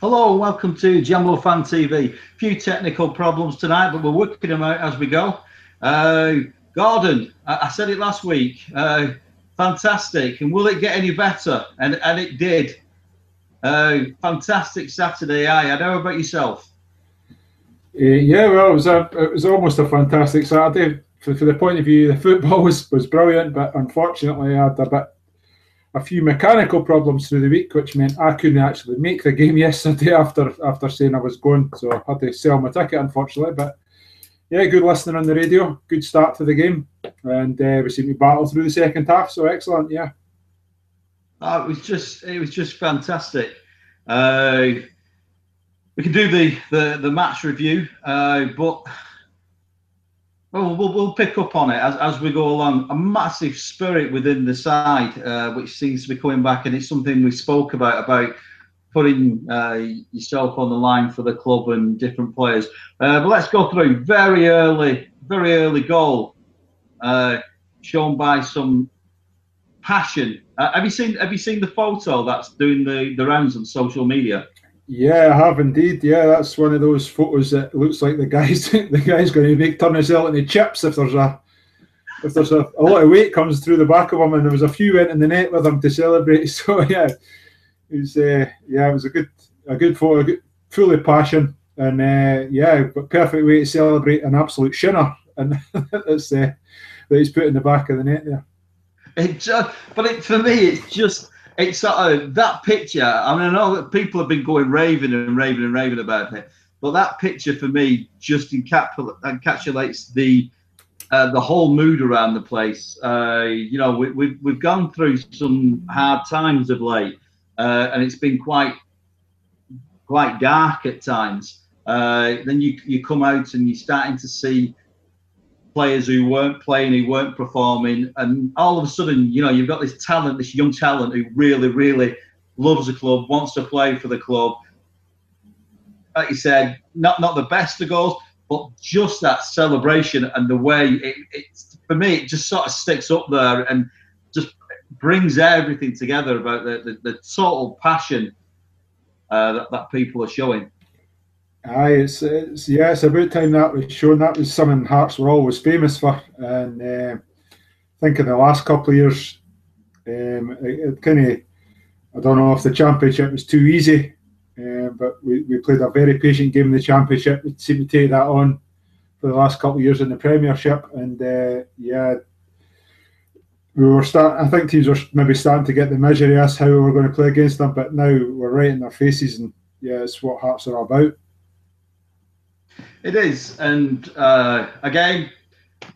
Hello, welcome to JamboFANTV. Few technical problems tonight, but we're working them out as we go. Gordon, I said it last week. Fantastic, and will it get any better? And it did. Fantastic Saturday. I know about yourself. Yeah, well, it was almost a fantastic Saturday. For the point of view, the football was brilliant, but unfortunately, I had a few mechanical problems through the week, which meant I couldn't actually make the game yesterday after saying I was going. So I had to sell my ticket, unfortunately. But yeah, good listening on the radio, good start to the game, and we seemed to battle through the second half. So excellent, yeah. Oh, it was just fantastic. We can do the match review, but we'll pick up on it as we go along. A massive spirit within the side, which seems to be coming back, and it's something we spoke about putting yourself on the line for the club and different players. But let's go through very early goal, shown by some passion. Have you seen the photo that's doing the rounds on social media? Yeah, I have indeed. Yeah, that's one of those photos that looks like the guy's going to turn himself into chips if there's a lot of weight comes through the back of him, and there was a few went in the net with him to celebrate. So yeah, it was a good photo, full of passion, and but perfect way to celebrate an absolute shinner, and that he's put in the back of the net there. For me, it's sort of that picture. I mean, I know that people have been going raving about it, but that picture for me just encapsulates the whole mood around the place. We've gone through some hard times of late, and it's been quite dark at times. Then you come out and you're starting to see players who weren't playing, who weren't performing, and all of a sudden, you've got this young talent who really loves the club, wants to play for the club. Like you said, not the best of goals, but just that celebration and the way it's for me, it just sort of sticks up there and just brings everything together about the total passion that people are showing. Aye, it's about time that was shown. That was something Hearts were always famous for, and I think in the last couple of years, it kind of, I don't know if the championship was too easy, but we played a very patient game in the championship. We seemed to take that on for the last couple of years in the Premiership, and I think teams were maybe starting to get the measure of us how we were going to play against them, but now we're right in their faces, and yeah, it's what Hearts are about. It is, and again,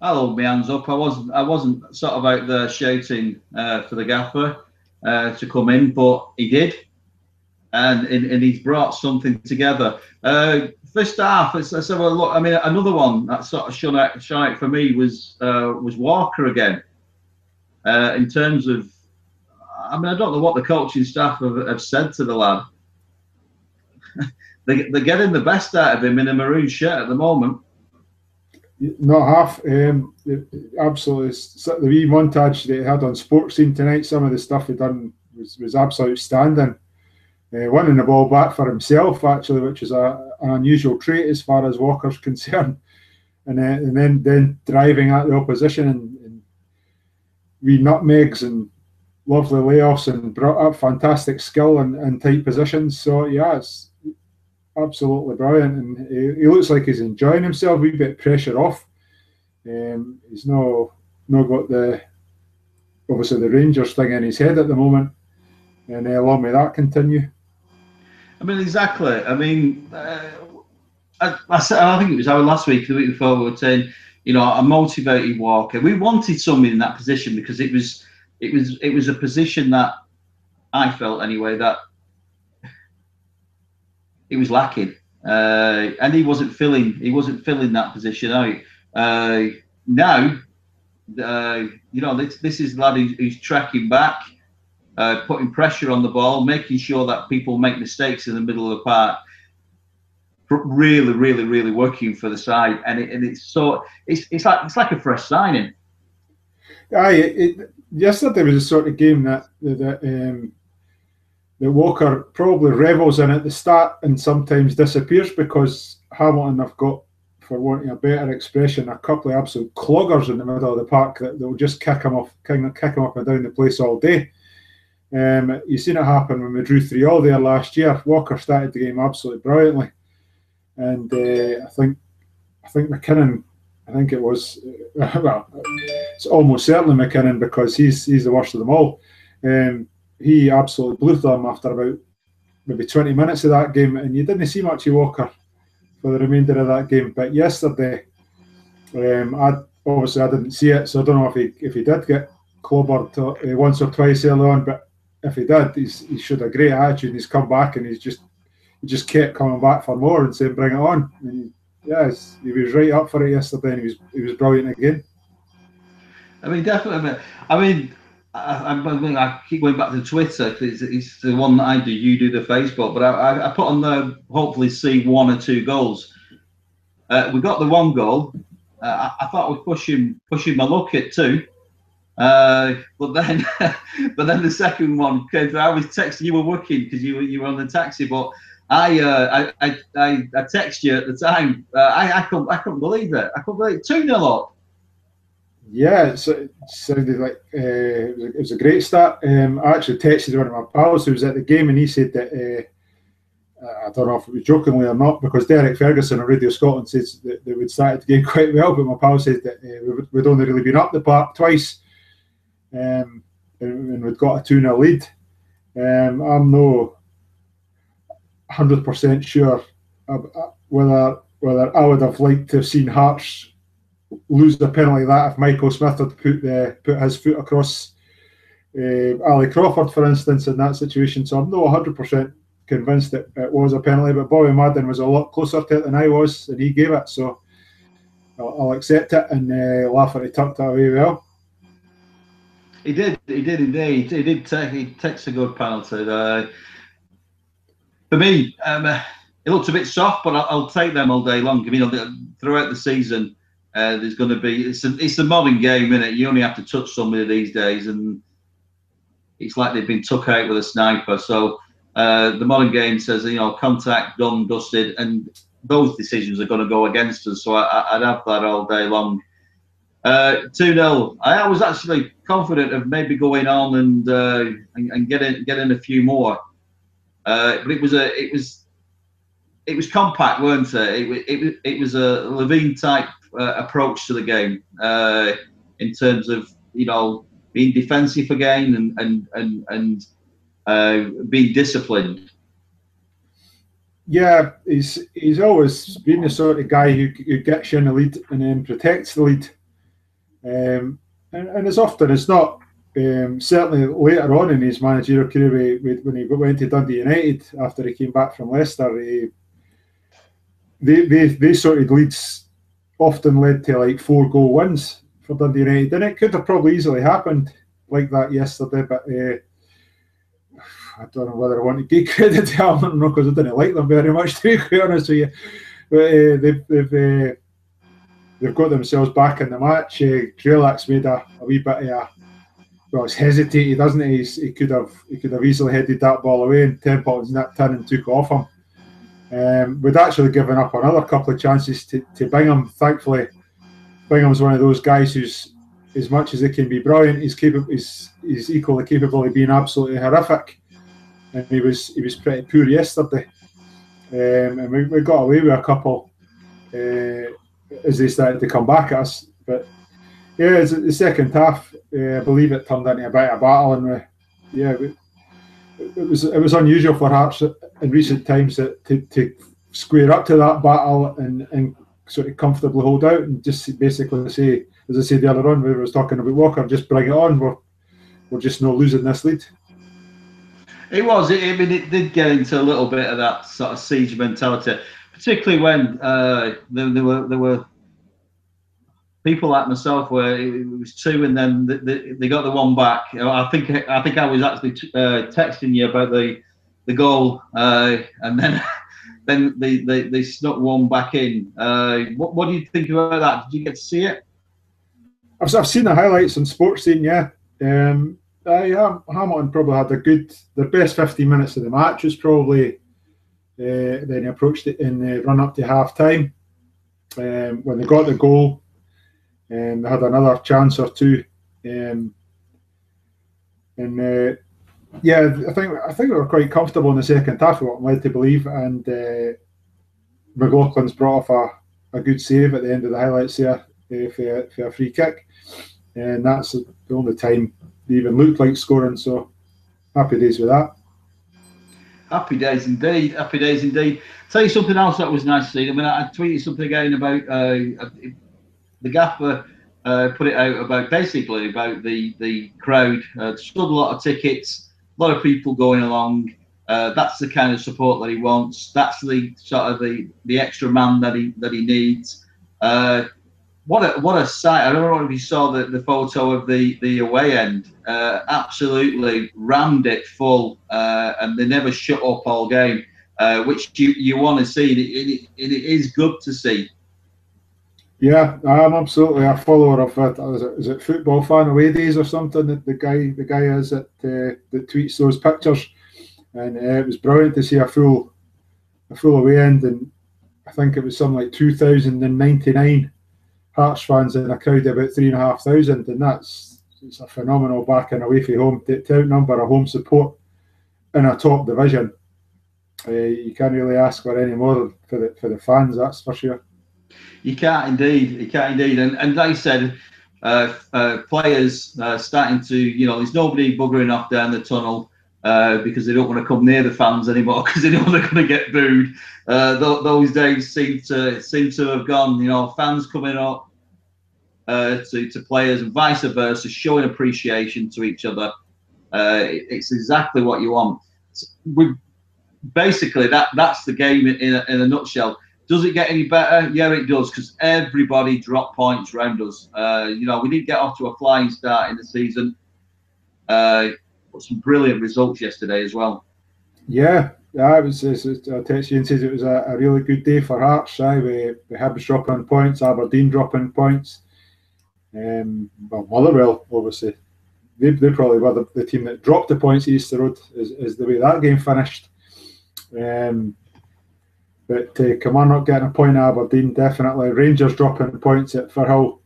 I'll hold my hands up. I wasn't sort of out there shouting for the gaffer to come in, but he did, and he's brought something together. First half, let's have a look. I mean, another one that sort of shone out for me was Walker again. In terms of, I mean, I don't know what the coaching staff have said to the lad. They're getting the best out of him in a maroon shirt at the moment. Not half. Absolutely. The wee montage that he had on Sports Scene tonight, some of the stuff he done was absolutely outstanding. Winning the ball back for himself, actually, which is an unusual trait as far as Walker's concerned. And then driving at the opposition and wee nutmegs and lovely layoffs and brought up fantastic skill and tight positions. So, yeah, it's absolutely brilliant, and he looks like he's enjoying himself. A wee bit of pressure off. He's not got obviously the Rangers thing in his head at the moment, and long may that continue. I mean, exactly. I mean, I think it was our last week, the week before, we were saying, a motivated Walker. We wanted somebody in that position because it was a position that I felt anyway that he was lacking, and he wasn't filling that position out. Now, this is a lad who's tracking back, putting pressure on the ball, making sure that people make mistakes in the middle of the park. Really working for the side, and it's like a fresh signing. Yesterday was a sort of game that Walker probably revels in at the start and sometimes disappears because Hamilton have got, for wanting a better expression, a couple of absolute cloggers in the middle of the park that will just kick him up and down the place all day. You've seen it happen when we drew 3-3 there last year. Walker started the game absolutely brilliantly, and I think McKinnon. I think it was well, it's almost certainly McKinnon because he's the worst of them all. He absolutely blew them after about maybe 20 minutes of that game, and you didn't see much of Walker for the remainder of that game. But yesterday, I didn't see it, so I don't know if he did get clobbered once or twice early on. But if he did, he showed a great attitude. And he's come back and he just kept coming back for more and saying, "Bring it on." And he was right up for it yesterday, and he was brilliant again. I mean, definitely. I mean, I keep going back to Twitter because it's the one that I do. You do the Facebook, but I put on there, hopefully see 1 or 2 goals. We got the 1 goal. I thought we were pushing my luck at 2. But then the second one came through. I was texting, you were working because you were on the taxi, but I texted you at the time. I couldn't believe it. I couldn't believe it. 2-0 up. Yeah, it sounded like it was a great start. I actually texted one of my pals who was at the game, and he said that I don't know if it was jokingly or not, because Derek Ferguson on Radio Scotland says that they would started the game quite well, but my pal said that we'd only really been up the park twice, and we'd got a 2-0 lead. I'm no 100% sure whether I would have liked to have seen Hearts lose the penalty that if Michael Smith had put his foot across Ali Crawford, for instance, in that situation. So I'm not 100% convinced that it was a penalty, but Bobby Madden was a lot closer to it than I was, and he gave it. So I'll accept it and laugh at he tucked it away well. He did indeed. He takes a good penalty. For me, it looks a bit soft, but I'll take them all day long. I mean, throughout the season, there's going to be it's a modern game, isn't it? You only have to touch somebody these days, and it's like they've been took out with a sniper. So the modern game says, contact, done, dusted, and those decisions are going to go against us. So I'd have that all day long. 2-0. I was actually confident of maybe going on and getting a few more, but it was compact, weren't it? It was a Levine type approach to the game in terms of being defensive again and being disciplined. Yeah, he's always been the sort of guy who gets you in the lead and then protects the lead. And as often as not, certainly later on in his managerial career, when he went to Dundee United after he came back from Leicester, they sort of leads often led to like 4-goal wins for Dundee United, and it could have probably easily happened like that yesterday. But I don't know whether I want to give credit to Hamilton, because I didn't like them very much, to be quite honest with you. But they've got themselves back in the match. Grelak's made a wee bit of he's hesitated, hasn't he? He could have easily headed that ball away, and Templeton's nipped in and took off him. We'd actually given up another couple of chances to Bingham. Thankfully, Bingham's one of those guys who's, as much as he can be brilliant, he's equally capable of being absolutely horrific. And he was pretty poor yesterday. And we got away with a couple as they started to come back at us. But yeah, the second half, I believe it turned into a bit of a battle, and it was unusual for Hearts in recent times to square up to that battle and sort of comfortably hold out and just basically say, as I said the other on, when we was talking about Walker, just bring it on. We're just not losing this lead. It was. It did get into a little bit of that sort of siege mentality, particularly when there were people like myself where it was 2 and then they got the 1 back. I think I was actually texting you about the goal, and then they snuck 1 back in. What do you think about that? Did you get to see it? I've seen the highlights on Sports Scene, yeah. Hamilton probably had the best 15 minutes of the match was probably then he approached it in the run up to half time. When they got the goal, they had another chance or two. Yeah, I think we were quite comfortable in the second half, what I'm led to believe, and McLaughlin's brought off a good save at the end of the highlights there for a free kick, and that's the only time they even looked like scoring, so happy days with that. Happy days indeed. Happy days indeed. Tell you something else that was nice to see. I mean, I tweeted something again about the gaffer put it out about basically about the crowd. Sold a lot of tickets, a lot of people going along. That's the kind of support that he wants. That's the sort of the extra man that he needs. What a sight! I don't know if you saw the photo of the away end. Absolutely rammed it full, and they never shut up all game, which you want to see. It is good to see. Yeah, I'm absolutely a follower of it. Is it Football Fan Away Days or something? That the guy is that tweets those pictures, and it was brilliant to see a full away end, and I think it was something like 2,099 Hearts fans in a crowd of about 3,500, and it's a phenomenal back and away from home to outnumber a home support in a top division. You can't really ask for any more for the fans, that's for sure. You can't indeed. And like I said, players starting to, there's nobody buggering off down the tunnel because they don't want to come near the fans anymore because they know they're going to get booed. Those days seem to have gone. Fans coming up to players and vice versa, showing appreciation to each other. It's exactly what you want. Basically, that's the game in a nutshell. Does it get any better? Yeah, it does, because everybody dropped points around us. We didn't get off to a flying start in the season. But some brilliant results yesterday as well. Yeah, it was. I'll text you and says it was a really good day for Hearts. We Hibs dropping points, Aberdeen dropping points. Motherwell, obviously, they probably were the team that dropped the points at Easter Road, is the way that game finished. But Kilmarnock getting a point at Aberdeen, definitely. Rangers dropping points at Firhill.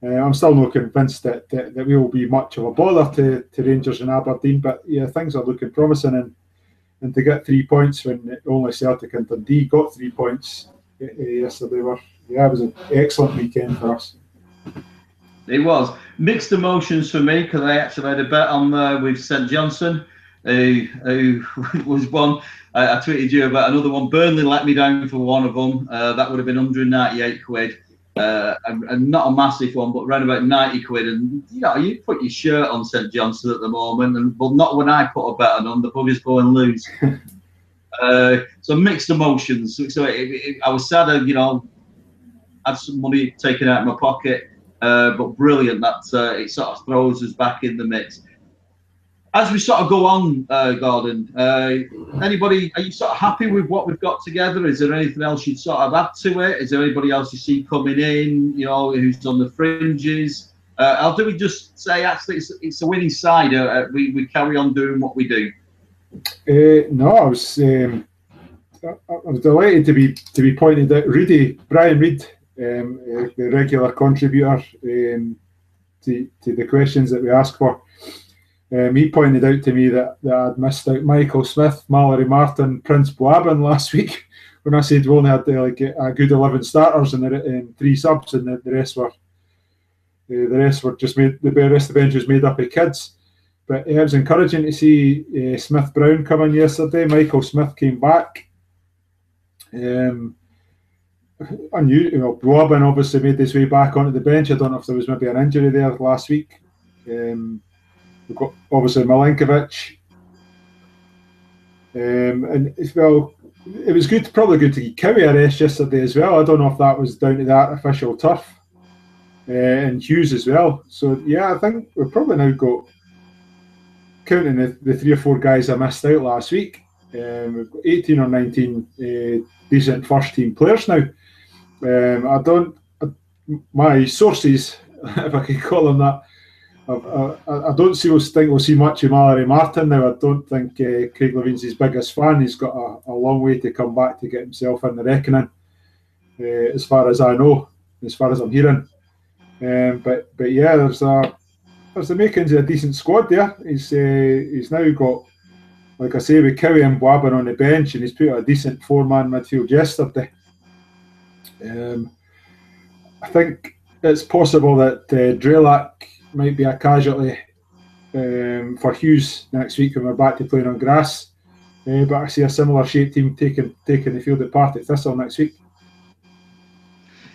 I'm still not convinced that we will be much of a bother to Rangers and Aberdeen, but yeah, things are looking promising. And to get 3 points when only Celtic and Dundee got 3 points yesterday, it was an excellent weekend for us. It was mixed emotions for me because I actually had a bet on with St Johnstone, who was one. I tweeted you about another one. Burnley let me down for one of them. That would have been 198 quid. And not a massive one, but around about 90 quid. And you put your shirt on St Johnstone at the moment, but not when I put a bet on them. The buggers go and lose. So mixed emotions. So I was sad, had some money taken out of my pocket, but brilliant that it sort of throws us back in the mix. As we sort of go on, Gordon, are you sort of happy with what we've got together? Is there anything else you'd sort of add to it? Is there anybody else you see coming in, who's on the fringes? Or do we just say, actually, it's a winning side, we carry on doing what we do? No, I was delighted to be pointed out. Brian Reid, the regular contributor to the questions that we ask for, he pointed out to me that I'd missed out Michael Smith, Mallory Martin, Prince Boabin last week when I said we only had a good 11 starters and 3 subs, and the rest were just made. The rest of the bench was made up of kids. But it was encouraging to see Smith Brown come in yesterday. Michael Smith came back. Boabin obviously made his way back onto the bench. I don't know if there was maybe an injury there last week. We've got obviously Milinkovic. And it was good, probably good to get Cowie a rest yesterday as well. I don't know if that was down to the artificial turf. And Hughes as well. So yeah, I think we've probably now got, counting the 3 or 4 guys I missed out last week, we've got 18 or 19 decent first team players now. My sources, if I could call them that, I don't think we'll see much of Mallory Martin now. I don't think Craig Levine's his biggest fan. He's got a long way to come back to get himself in the reckoning, as far as I know, as far as I'm hearing. But yeah, there's the makings of a decent squad there. He's now got, like I say, with Cowie and Boabin on the bench, and he's put a decent 4-man midfield yesterday. I think it's possible that Drelak might be a casualty for Hughes next week when we're back to playing on grass. But I see a similar shape team taking the field at Partick Thistle next week.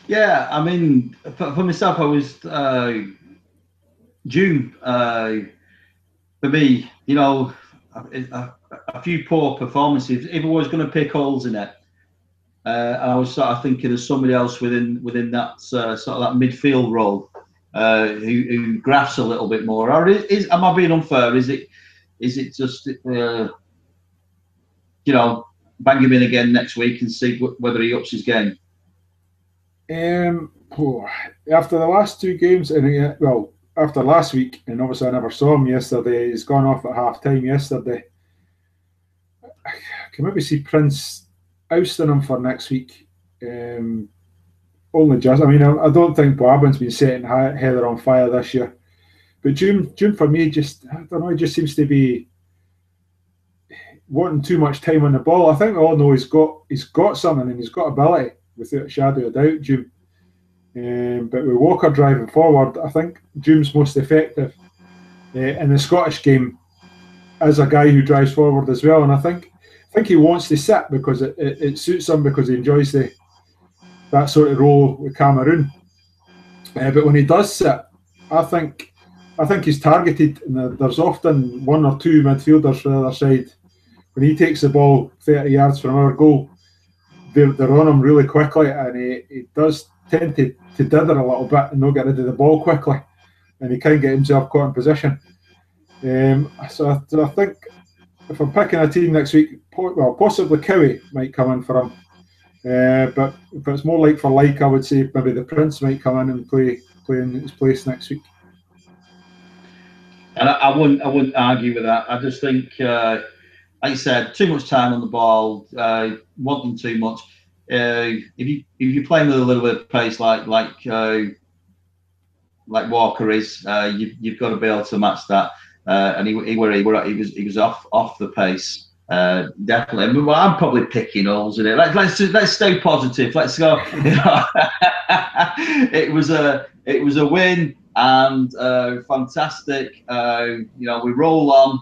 Yeah, I mean, for myself, I was June. For me, you know, a few poor performances. If I was going to pick holes in it, I was sort of thinking of somebody else within that sort of that midfield role who graphs a little bit more. Or am I being unfair? Is it just you know, bang him in again next week and see whether he ups his game? After the last two games, and after last week, and obviously I never saw him yesterday. He's gone off at half time yesterday. I can maybe see Prince ousting him for next week. Only just. I mean, I don't think Boabin's been setting Heather on fire this year, but June for me, just I don't know. He just seems to be wanting too much time on the ball. I think we all know he's got something and he's got ability, without a shadow of doubt, June. But with Walker driving forward, I think June's most effective in the Scottish game as a guy who drives forward as well. And I think he wants to sit because it suits him, because he enjoys that sort of role with Cameroon. But when he does sit, I think he's targeted, and there's often one or two midfielders for the other side. When he takes the ball 30 yards from our goal, they're on him really quickly, and he does tend to dither a little bit and not get rid of the ball quickly, and he can get himself caught in position. So I think if I'm picking a team next week, possibly Cowie might come in for him. But if it's more like for like, I would say maybe the Prince might come in and play in his place next week. And I wouldn't argue with that. I just think, like you said, too much time on the ball, wanting too much. If you're playing with a little bit of pace like Walker is, you've got to be able to match that. And he was off the pace. Definitely. Well, I'm probably picking holes in it. Let's stay positive. Let's go. You know, it was a win, and fantastic. You know, we roll on.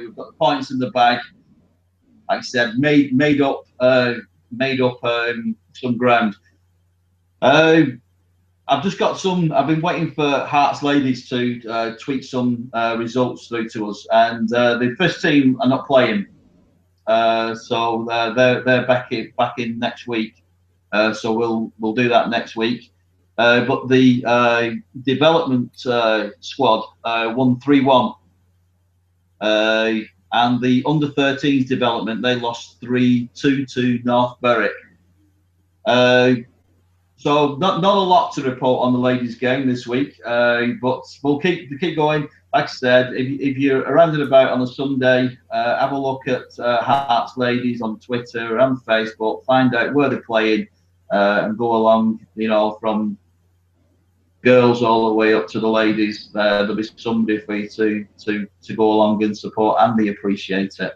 We've got the points in the bag. Like I said, made up some ground. I've just got some. I've been waiting for Hearts ladies to tweet some results through to us, and the first team are not playing. So they're back in next week. So we'll do that next week. But the development squad won 3-1, and the under-13s development, they lost 3-2 to North Berwick. So not a lot to report on the ladies' game this week, but we'll keep going. Like I said, if you're around and about on a Sunday, have a look at Hearts Ladies on Twitter and Facebook, find out where they're playing, and go along, you know, from girls all the way up to the ladies. There'll be somebody for you to go along and support, and they appreciate it.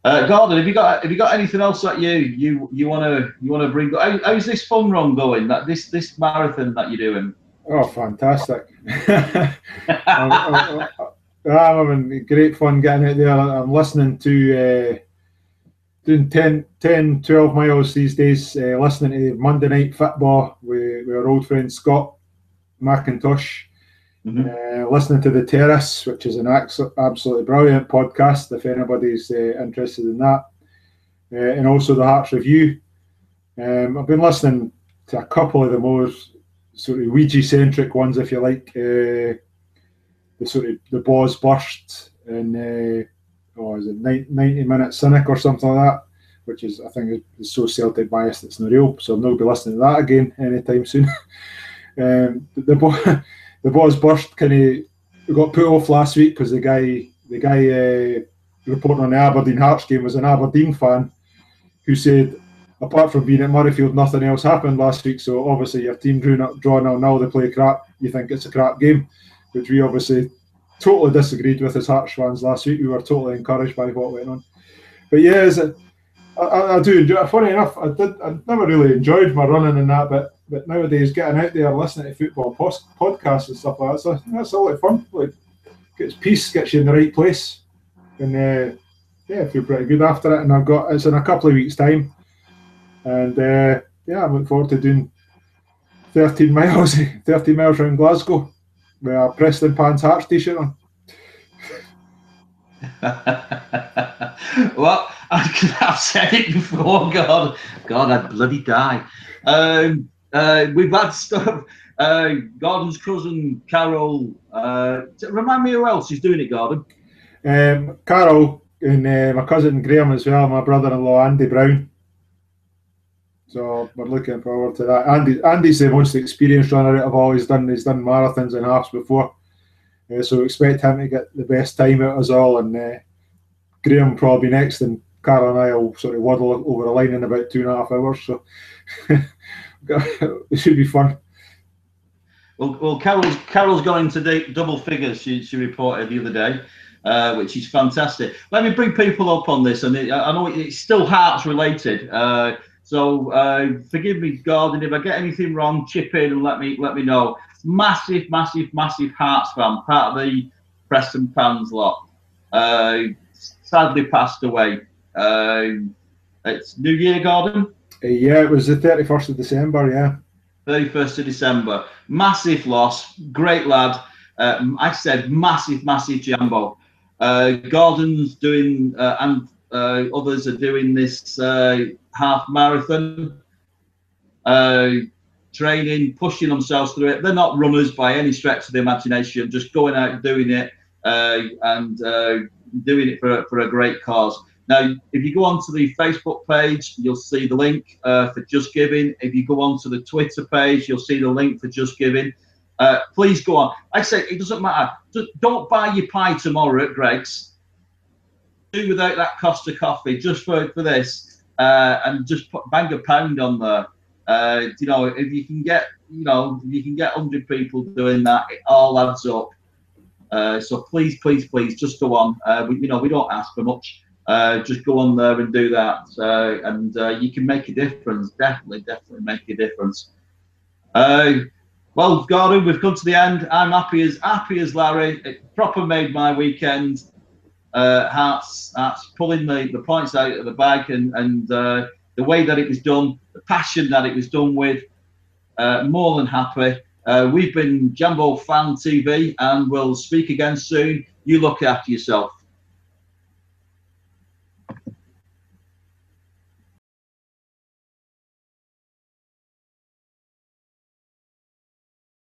Gordon, have you got anything else that you want to bring? How's this fun run going? That this marathon that you're doing? Oh, fantastic! I'm having great fun getting out there. I'm listening to doing 10, 12 miles these days. Listening to Monday Night Football with our old friend Scott McIntosh. Mm-hmm. Listening to The Terrace, which is an absolutely brilliant podcast if anybody's interested in that, and also the Hearts Review. I've been listening to a couple of the more sort of Ouija-centric ones, if you like, the sort of the Boz Burst and is it 90-minute Cynic or something like that, which is, I think, is so Celtic biased it's not real, so I'm not going to be listening to that again anytime soon. The Boz Burst kind of we got put off last week because the guy reporting on the Aberdeen Hearts game was an Aberdeen fan who said, apart from being at Murrayfield, nothing else happened last week. So obviously your team drew 0-0, they play crap. You think it's a crap game, which we obviously totally disagreed with as Hearts fans last week. We were totally encouraged by what went on. But yeah, I do enjoy it. Funny enough, I never really enjoyed my running and that, but nowadays getting out there, listening to football podcasts and stuff like that, that's a lot of fun. Like, gets peace, gets you in the right place, and yeah, I feel pretty good after it. And it's in a couple of weeks' time, and yeah, I'm looking forward to doing 13 miles around Glasgow with a Preston Pans Hearts t-shirt on. Well, I've said it before. God, I'd bloody die. We've had stuff. Gordon's cousin Carol. Remind me who else is doing it, Gordon. Carol and my cousin Graham as well. My brother-in-law Andy Brown. So we're looking forward to that. Andy's the most experienced runner out of all. He's done marathons and halves before. So expect him to get the best time out of us all, and Graham probably next, and Carol and I will sort of waddle over the line in about 2.5 hours. So it should be fun. Well, Carol's going to double figures. She reported the other day, which is fantastic. Let me bring people up on this, and I know it's still Hearts related. So forgive me, Gordon, if I get anything wrong, chip in and let me know. Massive Hearts fan, part of the Preston fans lot. Sadly passed away. It's New Year, Gordon? Yeah, it was the 31st of December, yeah. 31st of December. Massive loss. Great lad. I said massive Jambo. Gordon's doing, and others are doing this half marathon. Training, pushing themselves through it. They're not runners by any stretch of the imagination, just going out and doing it, and doing it for a great cause. Now, if you go onto the Facebook page, you'll see the link for Just Giving. If you go onto the Twitter page, you'll see the link for Just Giving. Please go on. Like I say, it doesn't matter. Just don't buy your pie tomorrow at Greg's. Do without that Costa coffee just for this, and just bang a £1 on there. If you can get 100 people doing that, it all adds up. So please, just go on. We don't ask for much. Just go on there and do that, and you can make a difference. Definitely make a difference. Well, Gordon, we've come to the end. I'm happy as Larry. It proper made my weekend. Hearts pulling the points out of the bag, and the way that it was done, the passion that it was done with, more than happy. We've been JamboFANTV, and we'll speak again soon. You look after yourself.